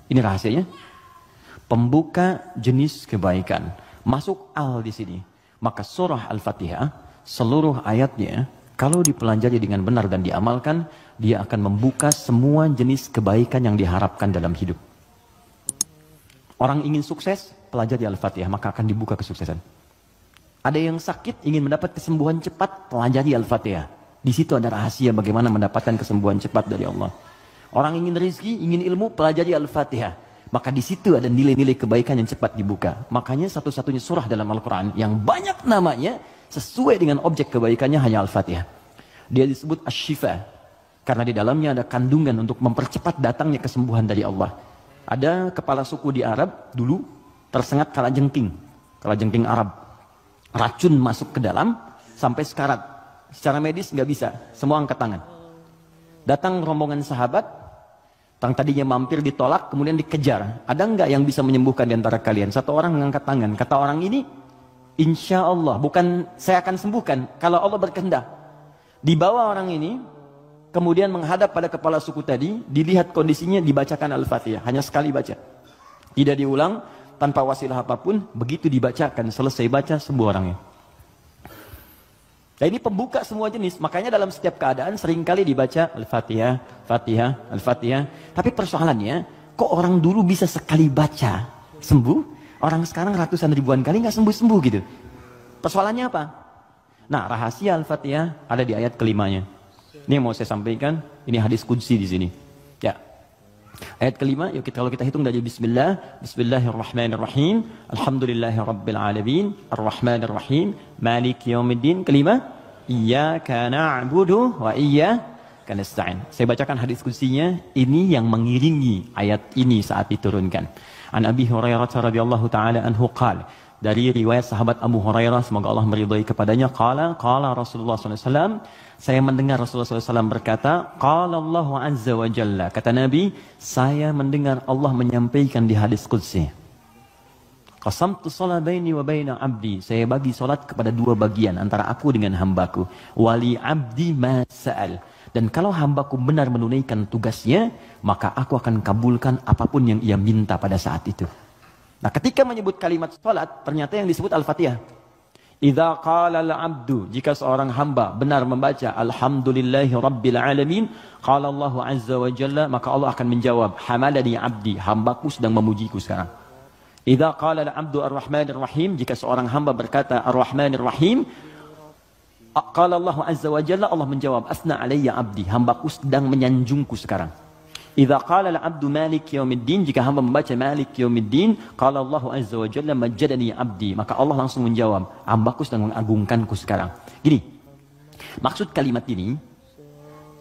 Ini rahasianya. Pembuka jenis kebaikan. Masuk al di sini. Maka surah Al-Fatihah, seluruh ayatnya, kalau dipelajari dengan benar dan diamalkan, dia akan membuka semua jenis kebaikan yang diharapkan dalam hidup. Orang ingin sukses, pelajari Al-Fatihah, maka akan dibuka kesuksesan. Ada yang sakit, ingin mendapat kesembuhan cepat, pelajari Al-Fatihah. Di situ ada rahasia bagaimana mendapatkan kesembuhan cepat dari Allah. Orang ingin rezeki, ingin ilmu, pelajari Al-Fatihah. Maka di situ ada nilai-nilai kebaikan yang cepat dibuka. Makanya satu-satunya surah dalam Al-Quran yang banyak namanya sesuai dengan objek kebaikannya hanya Al-Fatihah. Dia disebut Asy-Syifa karena di dalamnya ada kandungan untuk mempercepat datangnya kesembuhan dari Allah. Ada kepala suku di Arab dulu tersengat kalajengking Arab. Racun masuk ke dalam sampai sekarat. Secara medis nggak bisa, semua angkat tangan. Datang rombongan sahabat. Yang tadinya mampir ditolak, kemudian dikejar. Ada nggak yang bisa menyembuhkan di antara kalian? Satu orang mengangkat tangan. Kata orang ini, insya Allah, bukan saya akan sembuhkan, kalau Allah berkehendak. Dibawa orang ini, kemudian menghadap pada kepala suku tadi, dilihat kondisinya, dibacakan Al-Fatihah. Hanya sekali baca. Tidak diulang, tanpa wasilah apapun, begitu dibacakan, selesai baca, sembuh orangnya. Nah ini pembuka semua jenis, makanya dalam setiap keadaan seringkali dibaca Al-Fatihah, Fatihah, Al-Fatihah. Tapi persoalannya, kok orang dulu bisa sekali baca sembuh, orang sekarang ratusan ribuan kali nggak sembuh-sembuh gitu. Persoalannya apa? Nah rahasia Al-Fatihah ada di ayat kelimanya. Ini yang mau saya sampaikan, ini hadis qudsi di sini. Ya. Ayat kelima, yuk kalau kita hitung dari Bismillah, Bismillahirrahmanirrahim, Alhamdulillahirabbil alamin, Arrahmanirrahim, Maliki yaumiddin. Kelima, Iyyaka na'budu wa iyyaka nasta'in. Saya bacakan hadis qudsinya, ini yang mengiringi ayat ini saat diturunkan. An Abi Hurairah radhiyallahu taala anhu qala, dari riwayat sahabat Abu Hurairah semoga Allah meridhai kepadanya, qala Rasulullah sallallahu alaihi wasallam, saya mendengar Rasulullah SAW berkata, qala Allah azza wa jalla, kata Nabi, saya mendengar Allah menyampaikan di hadis qudsi, qasamtu shalah baini wa baina abdi, saya bagi salat kepada dua bagian antara aku dengan hambaku, wali abdi ma sa'al, dan kalau hambaku benar menunaikan tugasnya, maka aku akan kabulkan apapun yang ia minta pada saat itu. Nah ketika menyebut kalimat salat, ternyata yang disebut Al-Fatihah. Idza qala al-'abdu, jika seorang hamba benar membaca alhamdulillahi rabbil alamin, qala Allah azza wa jalla, maka Allah akan menjawab, hamadani 'abdi, hambaku sedang memujiku sekarang. Idza qala al-'abdu ar-rahmanir rahim, jika seorang hamba berkata ar-rahmanir rahim, qala Allah azza wa jalla, Allah menjawab, asna 'alayya 'abdi, hambaku sedang menyanjungku sekarang. Idza qala al-'abdu maliki yaumiddin, jika hamba membaca maliki yaumiddin, qala Allah azza wa jalla majjadani 'abdi, maka Allah langsung menjawab, hambaku sedang mengagungkanku sekarang. Gini, maksud kalimat ini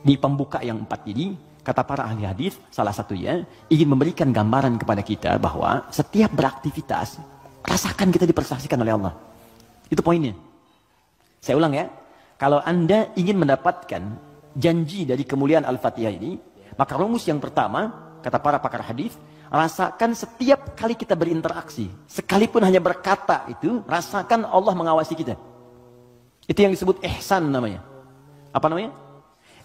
di pembuka yang 4 ini, kata para ahli hadis, salah satunya ingin memberikan gambaran kepada kita bahwa setiap beraktivitas rasakan kita dipersaksikan oleh Allah. Itu poinnya. Saya ulang ya. Kalau Anda ingin mendapatkan janji dari kemuliaan Al-Fatihah ini, maka rumus yang pertama, kata para pakar hadis, rasakan setiap kali kita berinteraksi, sekalipun hanya berkata itu, rasakan Allah mengawasi kita. Itu yang disebut ihsan namanya. Apa namanya?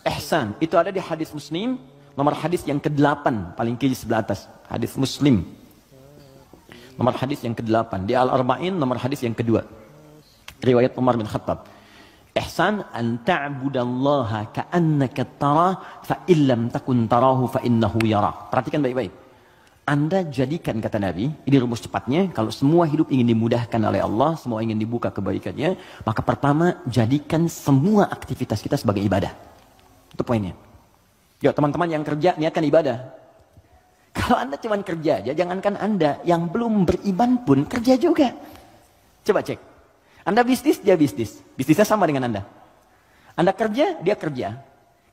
Ihsan. Itu ada di hadis Muslim, nomor hadis yang ke-8, paling kiri sebelah atas. Hadis Muslim. Nomor hadis yang ke-8. Di Al-Arba'in, nomor hadis yang kedua. Riwayat Umar bin Khattab. Ihsan an ta'budallaha ka'annaka tarah fa illam takun tarahu fa innahu yara. Perhatikan baik-baik. Anda jadikan, kata Nabi, ini rumus cepatnya, kalau semua hidup ingin dimudahkan oleh Allah, semua ingin dibuka kebaikannya, maka pertama jadikan semua aktivitas kita sebagai ibadah. Itu poinnya. Yuk teman-teman yang kerja niatkan ibadah. Kalau Anda cuma kerja aja, jangankan Anda yang belum beriman pun kerja juga. Coba cek. Anda bisnis, dia bisnis. Bisnisnya sama dengan Anda. Anda kerja, dia kerja.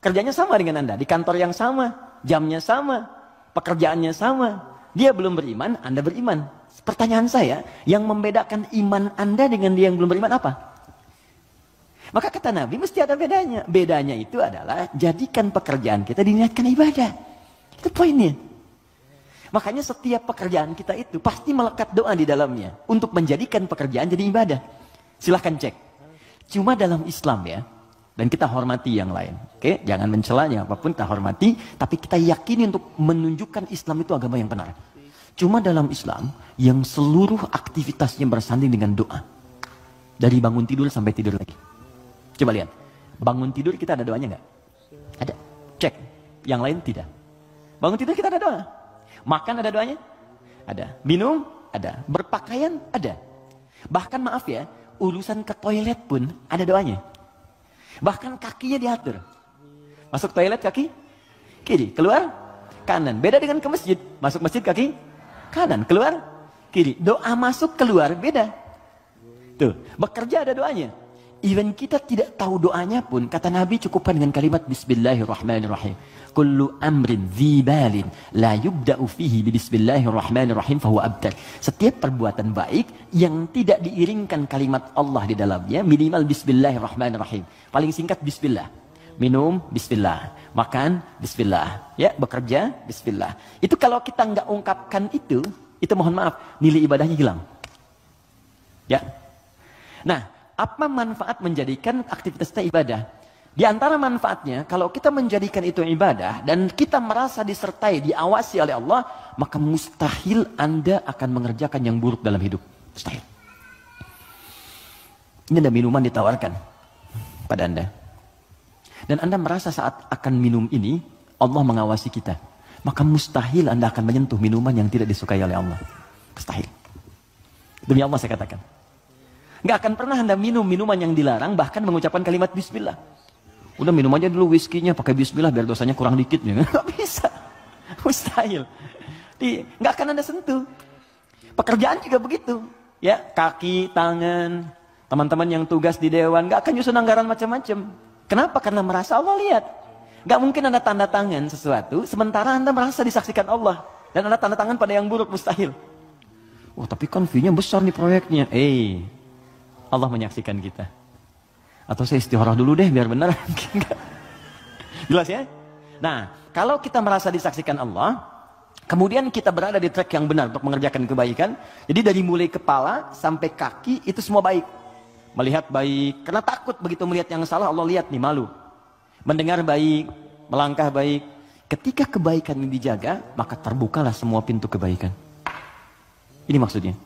Kerjanya sama dengan Anda. Di kantor yang sama, jamnya sama, pekerjaannya sama. Dia belum beriman, Anda beriman. Pertanyaan saya, yang membedakan iman Anda dengan dia yang belum beriman apa? Maka kata Nabi, mesti ada bedanya. Bedanya itu adalah, jadikan pekerjaan kita diniatkan ibadah. Itu poinnya. Makanya setiap pekerjaan kita itu pasti melekat doa di dalamnya. Untuk menjadikan pekerjaan jadi ibadah. Silahkan cek. Cuma dalam Islam ya, Dan kita hormati yang lain. Oke, jangan mencelanya apapun, kita hormati. Tapi kita yakini untuk menunjukkan Islam itu agama yang benar. Cuma dalam Islam, yang seluruh aktivitasnya bersanding dengan doa. Dari bangun tidur sampai tidur lagi. Coba lihat. Bangun tidur kita ada doanya nggak? Ada. Cek. Yang lain tidak. Bangun tidur kita ada doa. Makan ada doanya? Ada. Minum? Ada. Berpakaian? Ada. Bahkan maaf ya, urusan ke toilet pun ada doanya. Bahkan kakinya diatur. Masuk toilet kaki kiri, keluar kanan. Beda dengan ke masjid. Masuk masjid kaki kanan, keluar kiri. Doa masuk keluar beda. Tuh, bekerja ada doanya. Even kita tidak tahu doanya pun, kata Nabi cukupkan dengan kalimat Bismillahirrahmanirrahim. Kullu amrin dzibalin la yubda'u fihi bi Bismillahirrahmanirrahim fahuwa abtar. Setiap perbuatan baik yang tidak diiringkan kalimat Allah di dalamnya, minimal Bismillahirrahmanirrahim. Paling singkat Bismillah. Minum Bismillah, makan Bismillah, ya bekerja Bismillah. Itu kalau kita nggak ungkapkan itu mohon maaf, nilai ibadahnya hilang. Ya. Nah, apa manfaat menjadikan aktivitas kita ibadah? Di antara manfaatnya, kalau kita menjadikan itu ibadah dan kita merasa disertai, diawasi oleh Allah, maka mustahil Anda akan mengerjakan yang buruk dalam hidup. Mustahil. Ini ada minuman ditawarkan pada Anda. Dan Anda merasa saat akan minum ini, Allah mengawasi kita. Maka mustahil Anda akan menyentuh minuman yang tidak disukai oleh Allah. Mustahil. Demi Allah saya katakan. Nggak akan pernah Anda minum minuman yang dilarang, bahkan mengucapkan kalimat Bismillah. Udah minum aja dulu whiskinya pakai Bismillah biar dosanya kurang dikit. Nggak bisa. Mustahil. Nggak akan Anda sentuh. Pekerjaan juga begitu. Ya, kaki, tangan, teman-teman yang tugas di dewan, nggak akan nyusun anggaran macam-macam. Kenapa? Karena merasa Allah lihat. Nggak mungkin Anda tanda tangan sesuatu, sementara Anda merasa disaksikan Allah. Dan Anda tanda tangan pada yang buruk, mustahil. Wah, tapi kan fee-nya besar nih proyeknya. Allah menyaksikan kita. Atau saya istikharah dulu deh biar benar. Jelas ya? Nah, kalau kita merasa disaksikan Allah, kemudian kita berada di track yang benar untuk mengerjakan kebaikan. Jadi dari mulai kepala sampai kaki itu semua baik. Melihat baik, karena takut begitu melihat yang salah, Allah lihat nih, malu. Mendengar baik, melangkah baik. Ketika kebaikan ini dijaga, maka terbukalah semua pintu kebaikan. Ini maksudnya.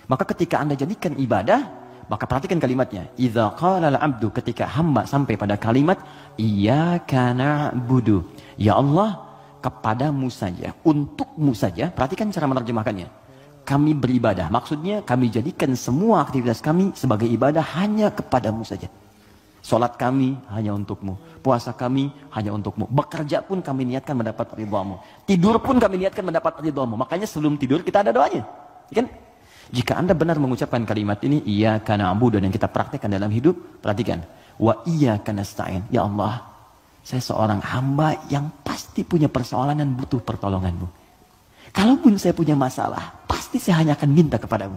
Maka ketika Anda jadikan ibadah, maka perhatikan kalimatnya. Idza qala al-'abdu, ketika hamba sampai pada kalimat iyyaka na'budu. Ya Allah, kepadamu saja, untukmu saja. Perhatikan cara menerjemahkannya. Kami beribadah. Maksudnya kami jadikan semua aktivitas kami sebagai ibadah hanya kepadamu saja. Salat kami hanya untukmu. Puasa kami hanya untukmu. Bekerja pun kami niatkan mendapat ridhamu. Tidur pun kami niatkan mendapat ridhamu. Makanya sebelum tidur kita ada doanya. Kan? Jika Anda benar mengucapkan kalimat ini, iyyaka na'budu, dan kita praktekkan dalam hidup, perhatikan. Wa iyyaka nasta'in. Ya Allah, saya seorang hamba yang pasti punya persoalan dan butuh pertolonganmu. Kalaupun saya punya masalah, pasti saya hanya akan minta kepadamu.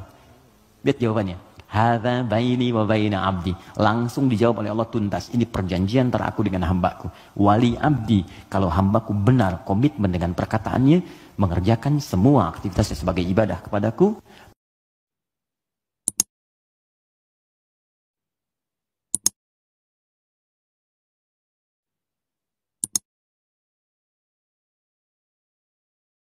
Lihat jawabannya. Hadza baini wa baina abdi. Langsung dijawab oleh Allah tuntas. Ini perjanjian antara aku dengan hambaku. Wali abdi. Kalau hambaku benar komitmen dengan perkataannya, mengerjakan semua aktivitasnya sebagai ibadah kepadaku,